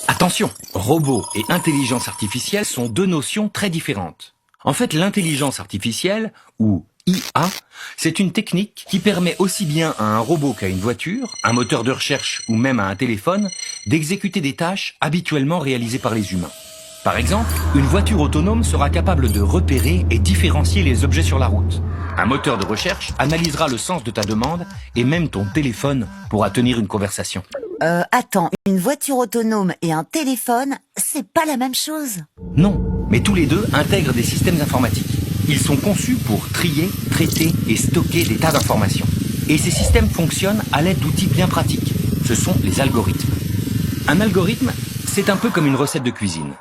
Attention, robot et intelligence artificielle sont deux notions très différentes. En fait, l'intelligence artificielle, ou IA, c'est une technique qui permet aussi bien à un robot qu'à une voiture, un moteur de recherche ou même à un téléphone d'exécuter des tâches habituellement réalisées par les humains. Par exemple, une voiture autonome sera capable de repérer et différencier les objets sur la route. Un moteur de recherche analysera le sens de ta demande et même ton téléphone pourra tenir une conversation. Attends, une voiture autonome et un téléphone, c'est pas la même chose? Non, mais tous les deux intègrent des systèmes informatiques. Ils sont conçus pour trier, traiter et stocker des tas d'informations. Et ces systèmes fonctionnent à l'aide d'outils bien pratiques. Ce sont les algorithmes. Un algorithme, c'est un peu comme une recette de cuisine.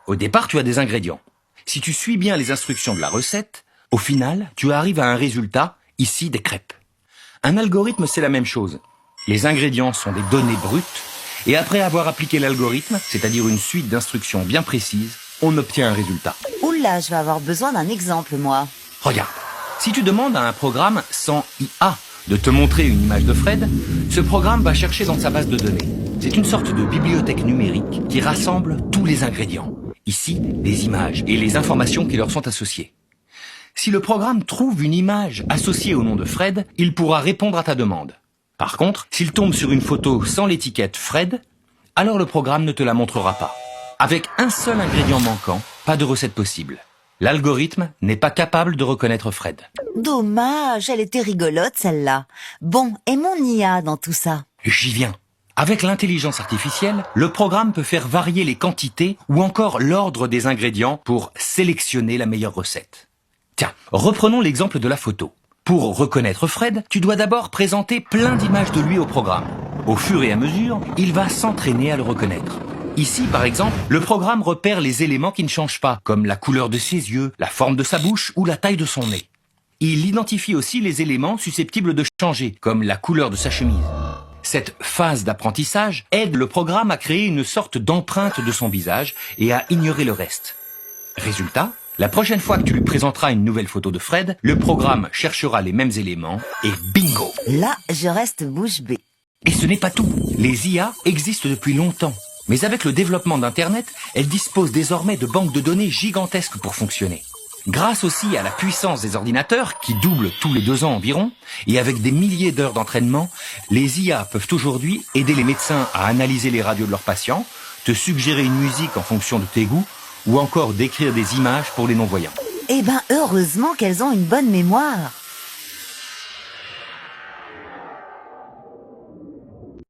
Au départ, tu as des ingrédients. Si tu suis bien les instructions de la recette, au final, tu arrives à un résultat, ici des crêpes. Un algorithme, c'est la même chose. Les ingrédients sont des données brutes, et après avoir appliqué l'algorithme, c'est-à-dire une suite d'instructions bien précises, on obtient un résultat. Oula, je vais avoir besoin d'un exemple, moi. Regarde, si tu demandes à un programme sans IA de te montrer une image de Fred, ce programme va chercher dans sa base de données. C'est une sorte de bibliothèque numérique qui rassemble tous les ingrédients. Ici, les images et les informations qui leur sont associées. Si le programme trouve une image associée au nom de Fred, il pourra répondre à ta demande. Par contre, s'il tombe sur une photo sans l'étiquette Fred, alors le programme ne te la montrera pas. Avec un seul ingrédient manquant, pas de recette possible. L'algorithme n'est pas capable de reconnaître Fred. Dommage, elle était rigolote, celle-là. Bon, et mon IA dans tout ça? J'y viens. Avec l'intelligence artificielle, le programme peut faire varier les quantités ou encore l'ordre des ingrédients pour sélectionner la meilleure recette. Tiens, reprenons l'exemple de la photo. Pour reconnaître Fred, tu dois d'abord présenter plein d'images de lui au programme. Au fur et à mesure, il va s'entraîner à le reconnaître. Ici, par exemple, le programme repère les éléments qui ne changent pas, comme la couleur de ses yeux, la forme de sa bouche ou la taille de son nez. Il identifie aussi les éléments susceptibles de changer, comme la couleur de sa chemise. Cette phase d'apprentissage aide le programme à créer une sorte d'empreinte de son visage et à ignorer le reste. Résultat, la prochaine fois que tu lui présenteras une nouvelle photo de Fred, le programme cherchera les mêmes éléments et bingo! Là, je reste bouche bée. Et ce n'est pas tout. Les IA existent depuis longtemps. Mais avec le développement d'Internet, elles disposent désormais de banques de données gigantesques pour fonctionner. Grâce aussi à la puissance des ordinateurs, qui doublent tous les 2 ans environ, et avec des milliers d'heures d'entraînement, les IA peuvent aujourd'hui aider les médecins à analyser les radios de leurs patients, te suggérer une musique en fonction de tes goûts, ou encore décrire des images pour les non-voyants. Eh ben, heureusement qu'elles ont une bonne mémoire.